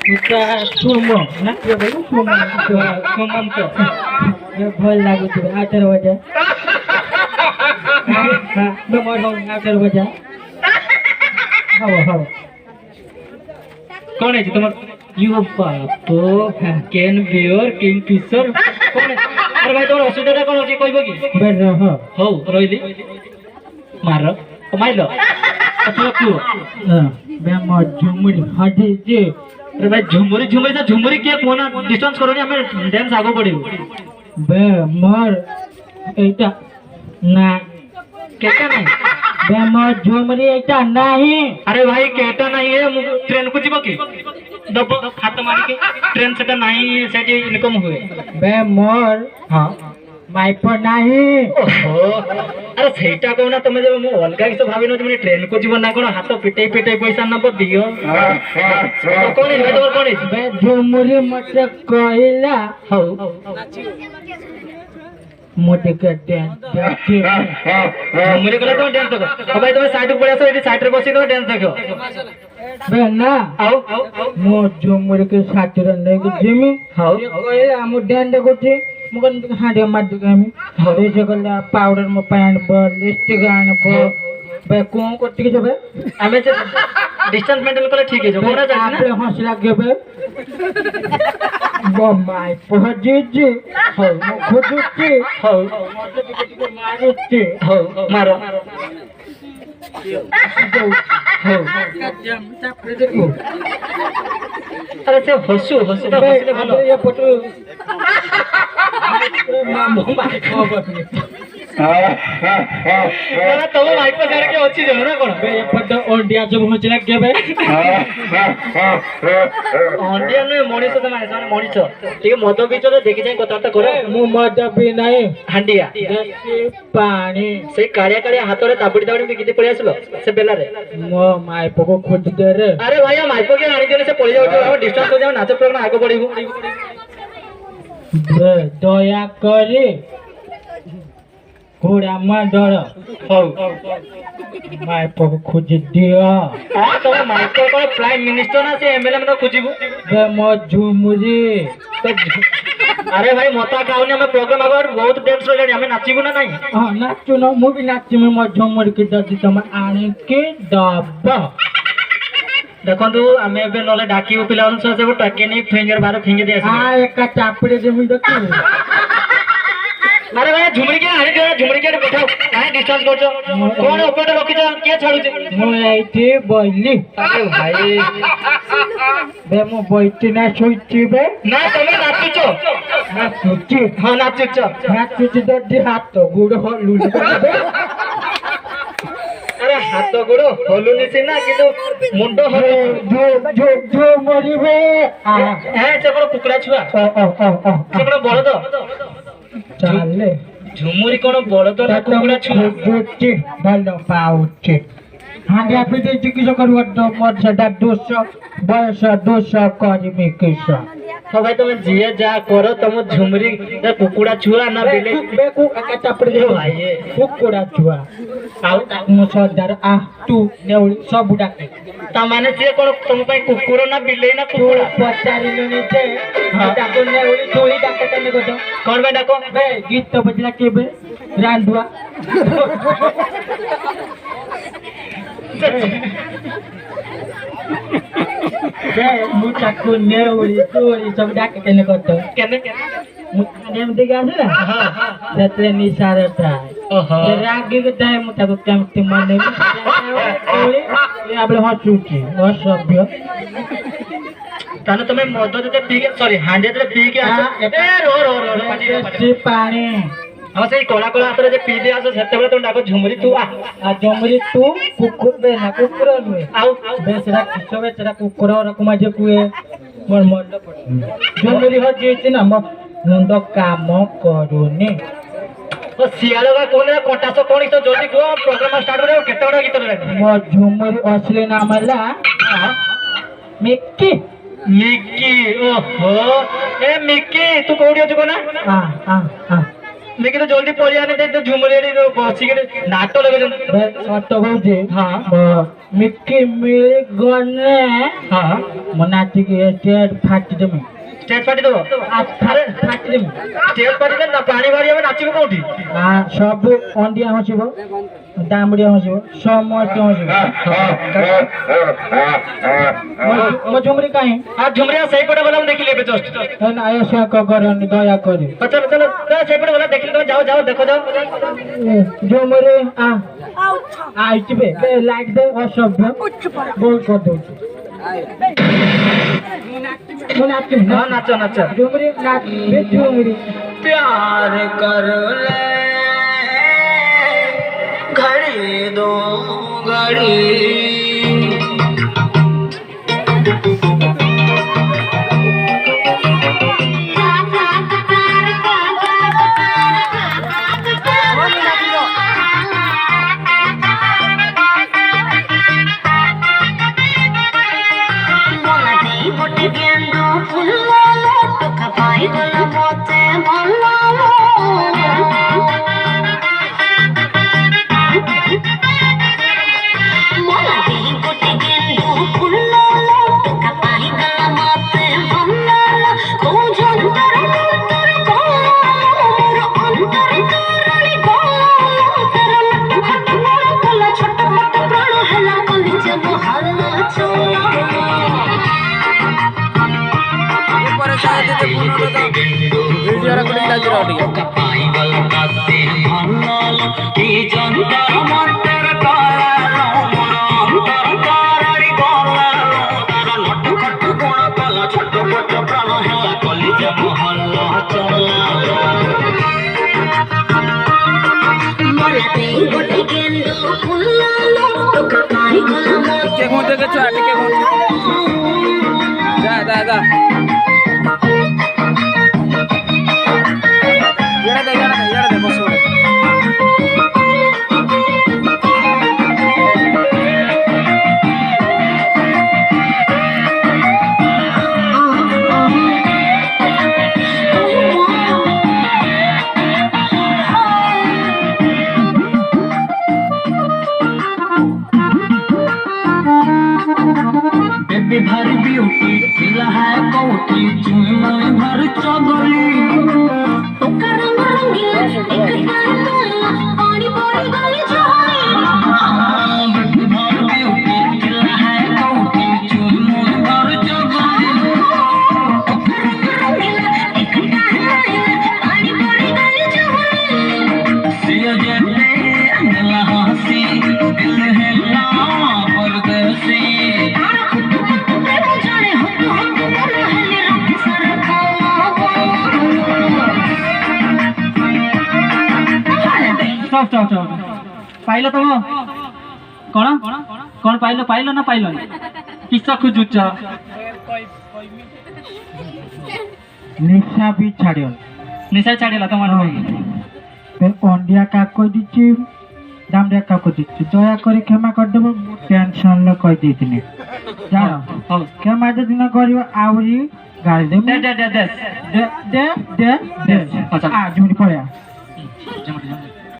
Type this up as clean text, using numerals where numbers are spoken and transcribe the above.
तुका सुमो ना के भाई सुमम तो भल लागू तू 8 बजे हां नंबर हो 8 बजे हां कौन है तुम यू पापो कैन बियर किंग फिशर कौन है अरे भाई तोर असुविधा कौन होची कहबो की बे रह हो रोइली मार माइलो अच्छा क्यों हां बे म झुमुरी हडी जे अरे भाई झुमुरी झुमुरी से झुमुरी के कोना डिस्टेंस करोनी हमें डांस आगो पड़िबो बे मर एटा ना केटा नहीं बे म झुमुरी एटा नहीं अरे भाई केटा नहीं है ट्रेन को जीवो की दब हाथ मार के ट्रेन सेटा नहीं सेटी इनकम हुए बे मोर हां माइप नहीं ओहो अरे सेटा कोना तमे जब मु अलगा किस भाबी न तुमने ट्रेन को जीवन ना कोन हाथ पिटे पिटे पैसा न दियो तो कोन है तो कोन है बे झुमुरी मत कहला हो मोटे कटे देखी झुमुरी कला तो डांस देखो भाई तुम साइड पड़े आसो एटी साइड रे बसी तो डांस देखो बे ना आओ मो झुमुरी के साथ रे नै के जिमी हाउ कहला हम डांस देखो मुगन हाडे मार दुगामी हरे जगला पाउडर म पैंट ब लिपस्टिक आन ब बे को करती के जबे हमें से डिस्टेंस मेंटेन करे ठीक है जो कोना चाहिए ना आपले हंस लाग गबे बो माय पहजी जी हो मो खोजुती हो मारुती हो मारो हो अरे से हसु हसु तो हसले भलो ये फोटो ना तो माइक पे जाने के अच्छी जगह ना कोन बे ये फोटो ओंडिया जब होचला के बे ओंडिया ने मणिस तो माने साने मणिस ठीक है मद भी चलो देखि जाय कथाटा करो मु मद भी नाही हांडिया देसी पानी से काळ्या काळ्या हातरे ताबडी ताबडी किती पळी आसलो से बेला रे मो माय पको खोज दे रे अरे भाई माय पके आनी देले से पळी जाउ हम डिस्टेंस हो जाउ नाच प्रोग्राम आगे बढ़िबो दया करे घोड़ा में डर हो माय पको खोज दिया हां तो माय पको प्राइम मिनिस्टर ना से एमएलए में तो खोजिबो बे मो झुमुरी अरे भाई मता खाओनी हमें प्रोग्राम आगर बहुत डांस हो जानी हमें नाचिबो ना नहीं हां नाचू ना मु भी नाची में मो झुमुरी के ददी तम आने के दब देखो तू हमें एबे नले डाकी पिलावन से सब टके नहीं फिंगर बारे फिंगे दे हां एक चापड़े जे मुई देखी अरे भाई झुमरी के आने के झुमरी के बैठाओ काहे डिस्टेंस करछो कोन ऊपर रखि जा के छाडू छे मो आइते बइली अरे भाई बे मो बइती ना सोइती बे ना तमे नाचुचो नाचुची हां नाचुचो नाचुची ददी हाथ गुड़ हो लुली बे अरे हाथ गुड़ होलुनी सिना किंतु मुंडो हो जो जो मरी बे ए से बड़ कुकड़ा छुआ से बड़ बड़ चाले झुमुरी कोन बड़द ना कुकुड़ा छुआ गोटी भलो पाउचे हांडिया पिटे चिकित्सा करवा तो मर सेटा दोष बयस दोष करमी किस तो भाई तुम जिए जा करो तुम झुमरी कुकुड़ा छुआ ना बिले बेकु का चापड़ दे भाई कुकुड़ा छुआ आउ मो सरदार आ तू नेउली सब डाके ता माने से कोन तुम पई कुकुरो ना बिले ना कुकुड़ा पचारिलो नि जे डाको नेउली थोड़ी डाके तने को कोन बे डाको बे गीत तो बजला के बे रांडुआ बे मुचाकु नेउली थोड़ी सब डाके तने को केने मुचाने में दिगा से ना हां सेतले निसार था ओहो रागी के टाइम मुता को केमते माने थोड़ी ये आपले हसुची असभ्य ताने तमे मद जते पी के सॉरी हांडे जते पी के आस ए रो पानी हम से कोला कोला आतरे जे पी दे आस सेते बेले तो डाको झुमरी तू आ झुमरी तू कुकुर बे ना कुकुर नुए आउ बेसरा किछो बेसरा कुकुर रकमा जे कुए मोर मंड पड़ झुमरी हो जेती ना मुंड काम करूनी ओ सियालो का कोन रे कोटासो कोन तो जल्दी को प्रोग्राम स्टार्ट करे केते बडा गीत रे मो झुमरी असली नाम हला मिक्की मिक्की ओहो ए मिक्की तू कोडी अछ कोना हां हां हां देखि तो जल्दी पड़ी आने दे तो झुमरे रे बसी के नाटक लगे सत कहूचे हां मिक्की मिल गने हां मनाटी के स्टेट फाटी देमी स्टेज पार्टी दो अरे फाटी देमी स्टेज पार्टी दे ना पानी भरी हम नाचिबो कोठी हां सब अंडिया हसिबो दामड़िया हसिबो समस्त हसिबो मो झुमरी काहे हां झुमरिया सही पटे बोला हम देखि लेबे जस्ट ना ऐसा करनी दया करे चलो चलो सही पटे बोला देखि तो जाओ जाओ देखो जाओ झुमरी आ आइचबे लाइक दे असभ्य बोल कर दो नाचो नाचो नाचो झुमरी नाच झुमरी प्यार कर ले घड़ी दो घड़ी भारी ब्यूटी खिला है कोटी चुनरी भर चगली ओकर रंग रंगीला एक गाना पानी पानी गली जाए भारी ब्यूटी खिला है कोटी चुनरी भर चगली ओकर रंग रंगीला एक गाना पानी पानी गली जाए सिया जले अंगला हंसी दिल है लावा परदेसी पाइल तुम कौन कौन पाइल पाइल ना पाइल किस खोजुच निशा भी छाड़ियो निशा छाड़िला तुम अंडिया का कह दी दामड़िया का कह दी दया कर क्षमा कर देव टेंशन कह दी जान क्षमा जदि न कर आवरी गाड़ी दे दे दे दे दे दे दे अच्छा आ झुमरी पड़े